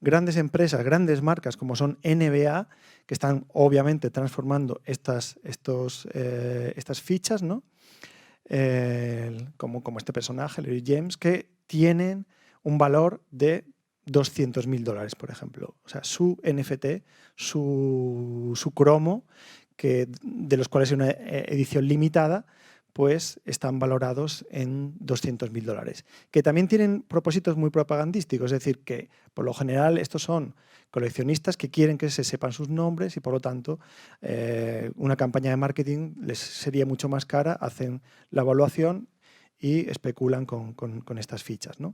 grandes marcas como son NBA, que están obviamente transformando estas fichas, ¿no? Como este personaje, Larry James, que tienen un valor de $200.000, por ejemplo. O sea, su NFT, su cromo, de los cuales es una edición limitada, pues están valorados en $200.000, que también tienen propósitos muy propagandísticos, es decir, que por lo general estos son coleccionistas que quieren que se sepan sus nombres y por lo tanto una campaña de marketing les sería mucho más cara, hacen la evaluación y especulan con estas fichas, ¿no?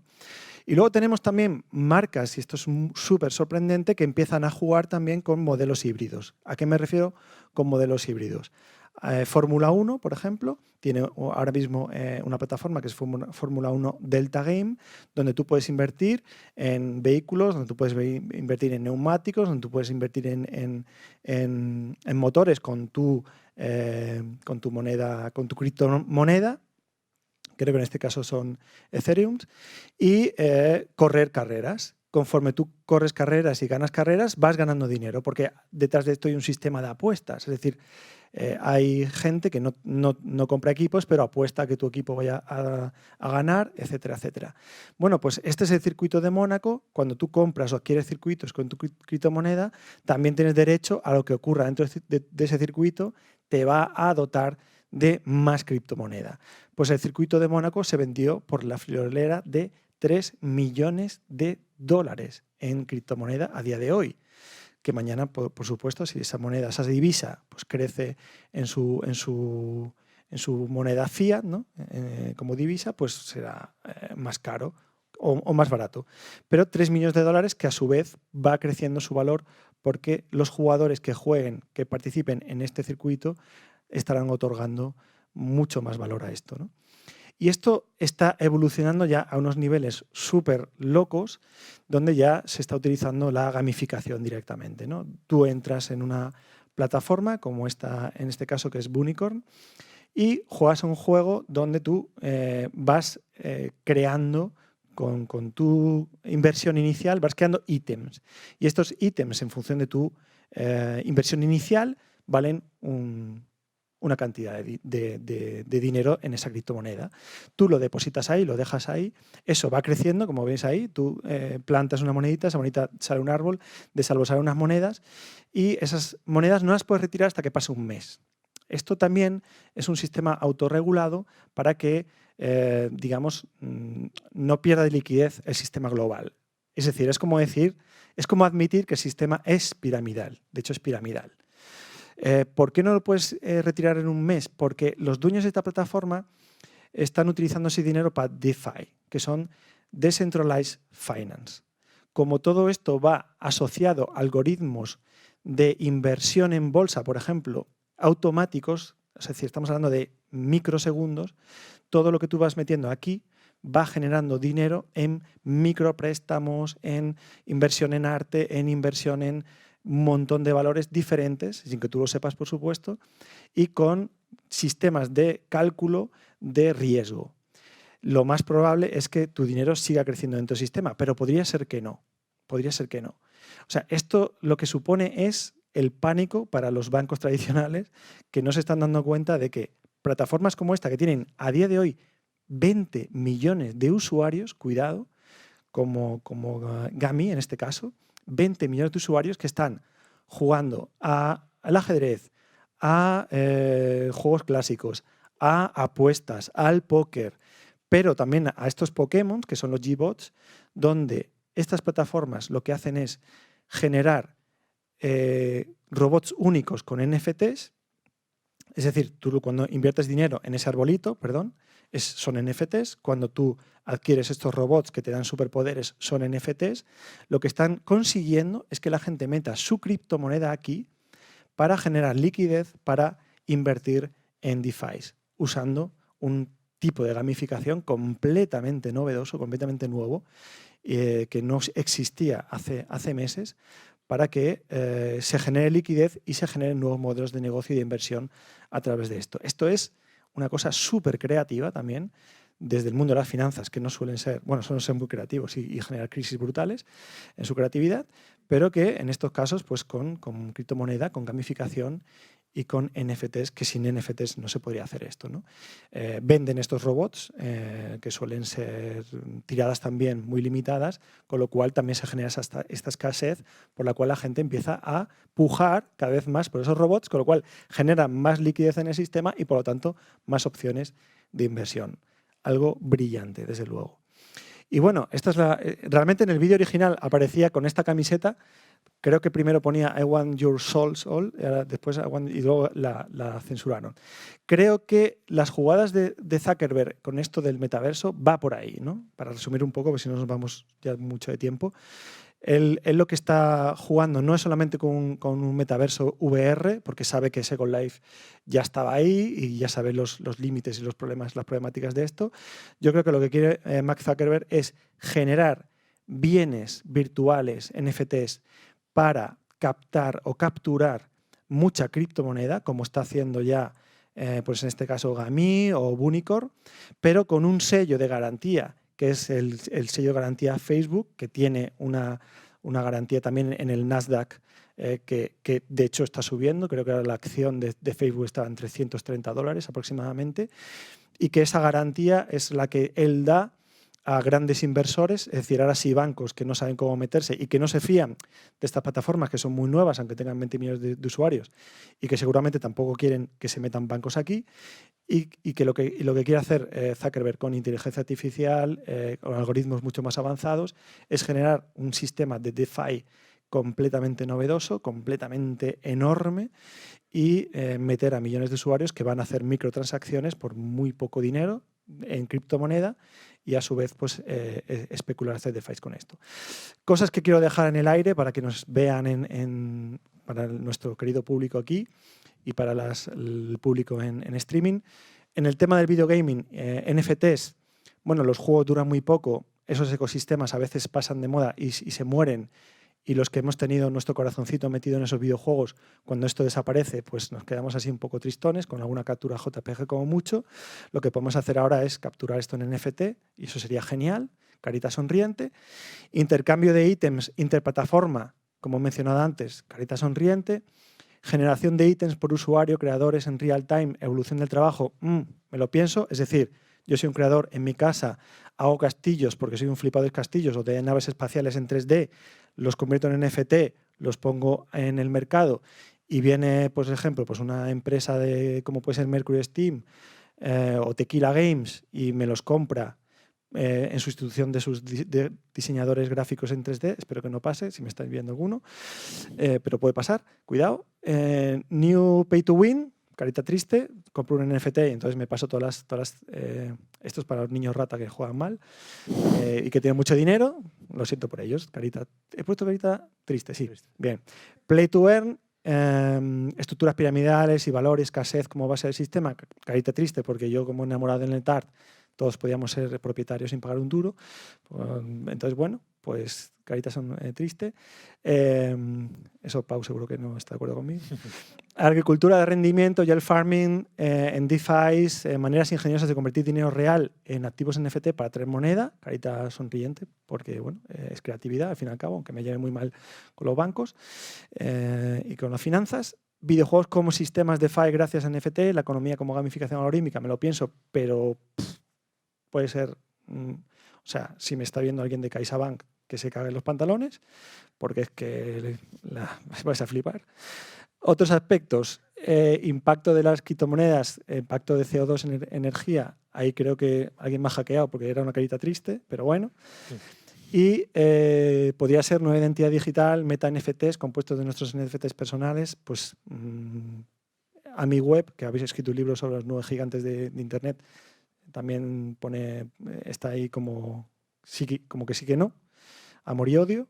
Y luego tenemos también marcas, y esto es súper sorprendente, que empiezan a jugar también con modelos híbridos. ¿A qué me refiero con modelos híbridos? Fórmula 1, por ejemplo, tiene ahora mismo una plataforma que es Fórmula 1 Delta Game, donde tú puedes invertir en vehículos, donde tú puedes invertir en neumáticos, donde tú puedes invertir en motores con tu moneda, con tu criptomoneda. Creo que en este caso son Ethereum, y correr carreras. Conforme tú corres carreras y ganas carreras, vas ganando dinero, porque detrás de esto hay un sistema de apuestas. Es decir, hay gente que no compra equipos, pero apuesta a que tu equipo vaya a ganar, etcétera, etcétera. Bueno, pues este es el circuito de Mónaco. Cuando tú compras o adquieres circuitos con tu criptomoneda, también tienes derecho a lo que ocurra dentro de ese circuito, te va a dotar de más criptomoneda. Pues el circuito de Mónaco se vendió por la friolera de $3 millones en criptomoneda a día de hoy. Que mañana, por supuesto, si esa moneda, esa divisa, pues crece en su moneda fiat, ¿no? Como divisa, pues será más caro o más barato. Pero $3 millones que a su vez va creciendo su valor porque los jugadores que jueguen, que participen en este circuito, estarán otorgando mucho más valor a esto, ¿no? Y esto está evolucionando ya a unos niveles súper locos, donde ya se está utilizando la gamificación directamente, ¿no? Tú entras en una plataforma como esta, en este caso que es Bunicorn, y juegas a un juego donde tú vas creando con tu inversión inicial, vas creando ítems. Y estos ítems, en función de tu inversión inicial, valen una cantidad de dinero en esa criptomoneda. Tú lo depositas ahí, lo dejas ahí, eso va creciendo, como veis ahí, tú plantas una monedita, esa monedita sale un árbol, de ese árbol salen unas monedas y esas monedas no las puedes retirar hasta que pase un mes. Esto también es un sistema autorregulado para que, digamos, no pierda de liquidez el sistema global. Es decir, es como admitir que el sistema es piramidal, de hecho es piramidal. ¿Por qué no lo puedes retirar en un mes? Porque los dueños de esta plataforma están utilizando ese dinero para DeFi, que son Decentralized Finance. Como todo esto va asociado a algoritmos de inversión en bolsa, por ejemplo, automáticos, es decir, estamos hablando de microsegundos, todo lo que tú vas metiendo aquí va generando dinero en micropréstamos, en inversión en arte, en inversión en un montón de valores diferentes, sin que tú lo sepas, por supuesto, y con sistemas de cálculo de riesgo. Lo más probable es que tu dinero siga creciendo dentro del sistema, pero podría ser que no. Podría ser que no. O sea, esto lo que supone es el pánico para los bancos tradicionales, que no se están dando cuenta de que plataformas como esta, que tienen a día de hoy 20 millones de usuarios, cuidado, como Gami en este caso, 20 millones de usuarios que están jugando al ajedrez, a juegos clásicos, a apuestas, al póker, pero también a estos Pokémon, que son los Gbots, donde estas plataformas lo que hacen es generar robots únicos con NFTs. Es decir, tú cuando inviertes dinero en ese arbolito, son NFTs. Cuando tú adquieres estos robots que te dan superpoderes, son NFTs. Lo que están consiguiendo es que la gente meta su criptomoneda aquí para generar liquidez, para invertir en DeFi, usando un tipo de gamificación completamente novedoso, completamente nuevo, que no existía hace meses, para que se genere liquidez y se generen nuevos modelos de negocio y de inversión a través de esto. Esto es una cosa súper creativa también desde el mundo de las finanzas, que no suelen ser muy creativos y generar crisis brutales en su creatividad, pero que en estos casos pues con criptomoneda, con gamificación y con NFTs, que sin NFTs no se podría hacer esto, ¿no? Venden estos robots, que suelen ser tiradas también muy limitadas, con lo cual también se genera esta escasez por la cual la gente empieza a pujar cada vez más por esos robots, con lo cual genera más liquidez en el sistema y por lo tanto más opciones de inversión. Algo brillante, desde luego. Y bueno, realmente en el vídeo original aparecía con esta camiseta. Creo que primero ponía I want your souls all, después y luego la censuraron. Creo que las jugadas de Zuckerberg con esto del metaverso va por ahí, ¿no? Para resumir un poco, porque si no nos vamos ya mucho de tiempo. Él lo que está jugando no es solamente con un metaverso VR, porque sabe que Second Life ya estaba ahí y ya sabe los límites y las problemáticas de esto. Yo creo que lo que quiere Mark Zuckerberg es generar bienes virtuales, NFTs, para captar o capturar mucha criptomoneda, como está haciendo ya, pues en este caso Gami o Bunicorn, pero con un sello de garantía, que es el sello de garantía Facebook, que tiene una garantía también en el Nasdaq, que de hecho está subiendo. Creo que ahora la acción de Facebook estaba en $330 aproximadamente, y que esa garantía es la que él da a grandes inversores, es decir, ahora sí bancos que no saben cómo meterse y que no se fían de estas plataformas que son muy nuevas, aunque tengan 20 millones de usuarios, y que seguramente tampoco quieren que se metan bancos aquí, y que lo que quiere hacer Zuckerberg con inteligencia artificial, con algoritmos mucho más avanzados, es generar un sistema de DeFi completamente novedoso, completamente enorme, y meter a millones de usuarios que van a hacer microtransacciones por muy poco dinero en criptomoneda y a su vez pues especular, hacer DeFi con esto. Cosas que quiero dejar en el aire para que nos vean para nuestro querido público aquí y para el público en streaming. En el tema del videogaming, NFTs, bueno, los juegos duran muy poco, esos ecosistemas a veces pasan de moda y se mueren, y los que hemos tenido nuestro corazoncito metido en esos videojuegos, cuando esto desaparece, pues nos quedamos así un poco tristones, con alguna captura JPG como mucho. Lo que podemos hacer ahora es capturar esto en NFT, y eso sería genial, carita sonriente. Intercambio de ítems interplataforma, como he mencionado antes, carita sonriente. Generación de ítems por usuario, creadores en real time, evolución del trabajo, me lo pienso. Es decir, yo soy un creador en mi casa, hago castillos porque soy un flipado de castillos o de naves espaciales en 3D, los convierto en NFT, los pongo en el mercado y viene, por ejemplo, pues una empresa como puede ser Mercury Steam o Tequila Games y me los compra en sustitución de sus diseñadores gráficos en 3D. Espero que no pase, si me estáis viendo alguno, pero puede pasar, cuidado. New Pay to Win, carita triste, compro un NFT y entonces me paso todas las esto es para los niños rata que juegan mal y que tienen mucho dinero, lo siento por ellos, carita. He puesto carita triste, sí. Bien. Play to earn, estructuras piramidales y valor y escasez como base del sistema, carita triste porque yo como enamorado del NetArt todos podíamos ser propietarios sin pagar un duro. Entonces, bueno, pues carita son triste. Eso Pau seguro que no está de acuerdo conmigo. Agricultura de rendimiento y el farming en DeFi, maneras ingeniosas de convertir dinero real en activos NFT para traer moneda, carita sonriente, porque bueno, es creatividad al fin y al cabo, aunque me lleve muy mal con los bancos y con las finanzas. Videojuegos como sistemas DeFi gracias a NFT, la economía como gamificación algorítmica, me lo pienso, pero puede ser, o sea, si me está viendo alguien de CaixaBank, que se cague en los pantalones, porque es que vais a flipar. Otros aspectos, impacto de las criptomonedas, impacto de CO2 en energía, ahí creo que alguien me ha hackeado porque era una carita triste, pero bueno. Y podría ser nueva identidad digital, meta NFTs, compuestos de nuestros NFTs personales, pues a mi web, que habéis escrito un libro sobre los nuevos gigantes de Internet, también está ahí como que sí que no, amor y odio,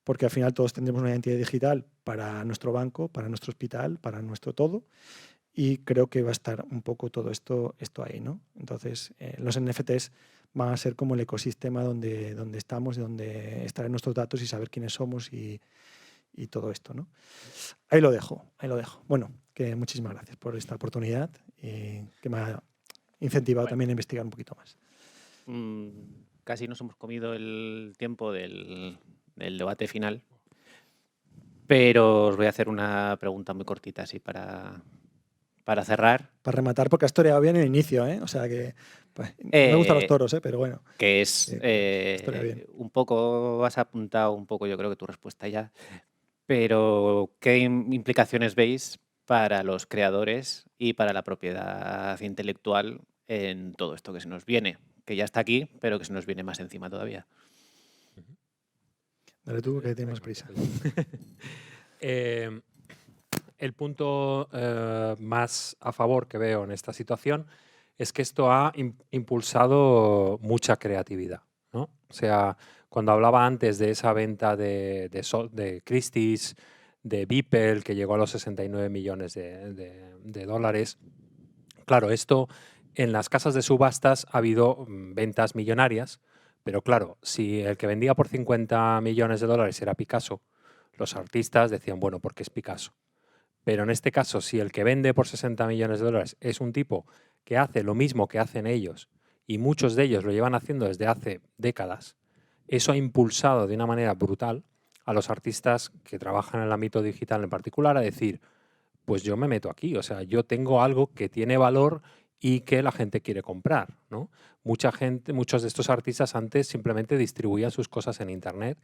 porque al final todos tendremos una identidad digital para nuestro banco, para nuestro hospital, para nuestro todo, y creo que va a estar un poco todo esto ahí, ¿no? Entonces, los NFTs van a ser como el ecosistema donde estamos, donde estarán nuestros datos y saber quiénes somos y todo esto, ¿no? Ahí lo dejo. Bueno, que muchísimas gracias por esta oportunidad y que me ha incentivado también a investigar un poquito más. Casi nos hemos comido el tiempo del debate final, pero os voy a hacer una pregunta muy cortita así para cerrar. Para rematar, porque has toreado bien el inicio, ¿eh? O sea que pues, no me gustan los toros, pero bueno. Que es un poco, has apuntado un poco, yo creo que tu respuesta ya, pero ¿qué implicaciones veis para los creadores y para la propiedad intelectual en todo esto que se nos viene? Que ya está aquí, pero que se nos viene más encima todavía. Dale tú, que tienes más prisa. El punto más a favor que veo en esta situación es que esto ha impulsado mucha creatividad, ¿no? O sea, cuando hablaba antes de esa venta de Christie's, de Beeple, que llegó a los 69 millones de dólares, claro, esto en las casas de subastas ha habido ventas millonarias, pero claro, si el que vendía por 50 millones de dólares era Picasso, los artistas decían, bueno, porque es Picasso. Pero en este caso, si el que vende por 60 millones de dólares es un tipo que hace lo mismo que hacen ellos, y muchos de ellos lo llevan haciendo desde hace décadas, eso ha impulsado de una manera brutal a los artistas que trabajan en el ámbito digital en particular a decir, pues yo me meto aquí, o sea, yo tengo algo que tiene valor y que la gente quiere comprar, ¿no? Muchos de estos artistas antes simplemente distribuían sus cosas en Internet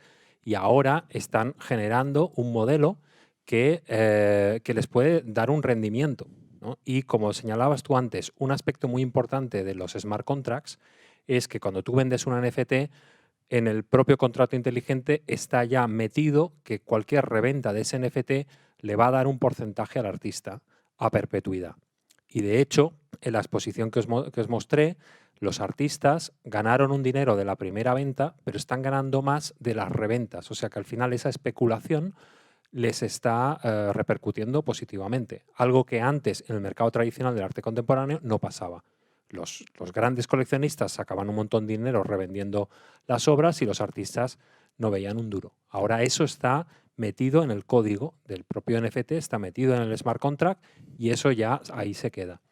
y ahora están generando un modelo que les puede dar un rendimiento, ¿no? Y como señalabas tú antes, un aspecto muy importante de los smart contracts es que cuando tú vendes un NFT, en el propio contrato inteligente está ya metido que cualquier reventa de ese NFT le va a dar un porcentaje al artista a perpetuidad. Y de hecho, en la exposición que os mostré, los artistas ganaron un dinero de la primera venta, pero están ganando más de las reventas. O sea que al final esa especulación les está repercutiendo positivamente. Algo que antes en el mercado tradicional del arte contemporáneo no pasaba. Los grandes coleccionistas sacaban un montón de dinero revendiendo las obras y los artistas no veían un duro. Ahora eso está metido en el código del propio NFT, está metido en el smart contract y eso ya ahí se queda.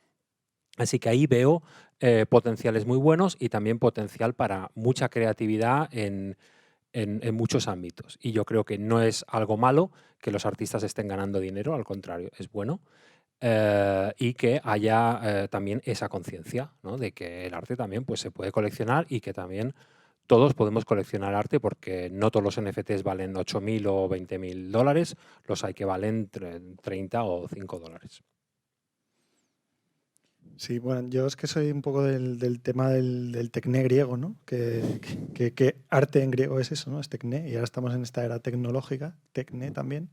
Así que ahí veo potenciales muy buenos y también potencial para mucha creatividad en muchos ámbitos. Y yo creo que no es algo malo que los artistas estén ganando dinero, al contrario, es bueno. Y que haya también esa conciencia, ¿no? De que el arte también pues, se puede coleccionar y que también todos podemos coleccionar arte porque no todos los NFTs valen 8.000 o 20.000 dólares, los hay que valen 30 o 5 dólares. Sí, bueno, yo es que soy un poco del tema del tecné griego, ¿no? Que arte en griego es eso, ¿no? Es tecné, y ahora estamos en esta era tecnológica, tecné también.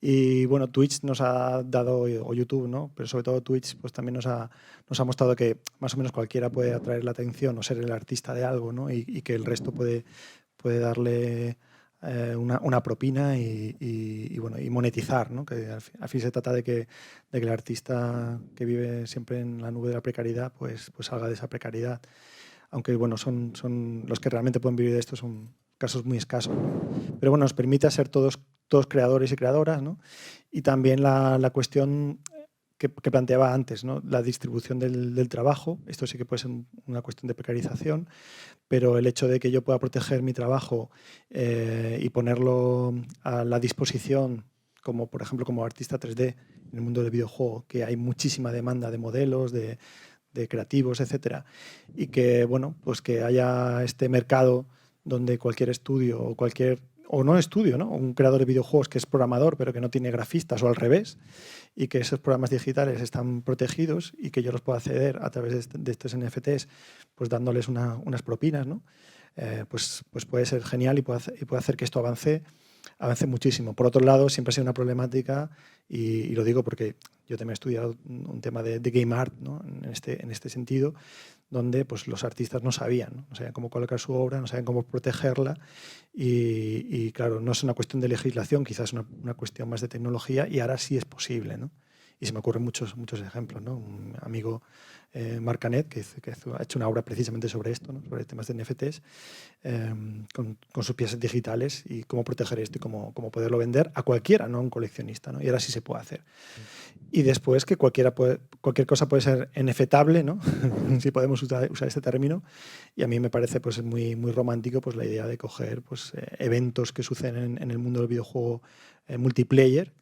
Y bueno, Twitch nos ha dado, o YouTube, ¿no? Pero sobre todo Twitch pues también nos ha mostrado que más o menos cualquiera puede atraer la atención o ser el artista de algo, ¿no? Y que el resto puede darle una propina y monetizar, ¿no? Que al fin se trata de que el artista que vive siempre en la nube de la precariedad pues salga de esa precariedad. Aunque bueno, son los que realmente pueden vivir de esto son casos muy escasos, ¿no? Pero bueno, nos permite ser todos creadores y creadoras, ¿no? Y también la cuestión que planteaba antes, ¿no? La distribución del trabajo. Esto sí que puede ser una cuestión de precarización, pero el hecho de que yo pueda proteger mi trabajo y ponerlo a la disposición, como por ejemplo como artista 3D en el mundo del videojuego, que hay muchísima demanda de modelos, de creativos, etcétera, y que bueno, pues que haya este mercado donde cualquier estudio o cualquier o no estudio, ¿no? Un creador de videojuegos que es programador pero que no tiene grafistas o al revés, y que esos programas digitales están protegidos y que yo los puedo acceder a través de estos NFTs, pues dándoles unas propinas, ¿no? Pues puede ser genial y puede hacer que esto avance muchísimo. Por otro lado, siempre ha sido una problemática, y lo digo porque yo también he estudiado un tema de game art, ¿no? en este sentido, donde pues, los artistas no sabían cómo colocar su obra, no sabían cómo protegerla, y claro, no es una cuestión de legislación, quizás es una cuestión más de tecnología, y ahora sí es posible, ¿no? Y se me ocurren muchos ejemplos, ¿no? Un amigo, Marc Canet, que ha hecho una obra precisamente sobre esto, ¿no? Sobre temas de NFTs, con sus piezas digitales y cómo proteger esto y cómo poderlo vender a cualquiera, no a un coleccionista, ¿no? Y ahora sí se puede hacer. Y después que cualquier cosa puede ser NFTable, ¿no? Si podemos usar este término. Y a mí me parece pues, muy, muy romántico pues, la idea de coger pues, eventos que suceden en el mundo del videojuego multiplayer,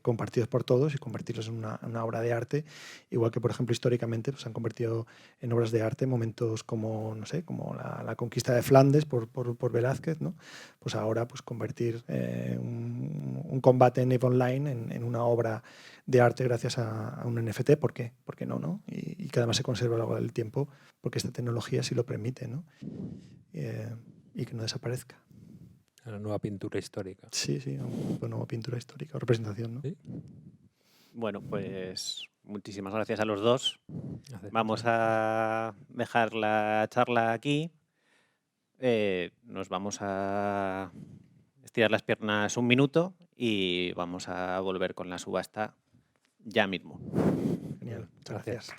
compartidos por todos, y convertirlos en una obra de arte, igual que, por ejemplo, históricamente pues, han convertido en obras de arte momentos como, no sé, como la conquista de Flandes por Velázquez, ¿no? Pues ahora pues, convertir un combate en EVE Online en una obra de arte gracias a un NFT, ¿por qué? ¿Por qué no? Y que además se conserva a lo largo del tiempo, porque esta tecnología sí lo permite, ¿no? Y que no desaparezca. La nueva pintura histórica. Sí, una nueva pintura histórica, representación, ¿no? ¿Sí? Bueno, pues muchísimas gracias a los dos. Gracias. Vamos a dejar la charla aquí. Nos vamos a estirar las piernas un minuto y vamos a volver con la subasta ya mismo. Genial, muchas gracias.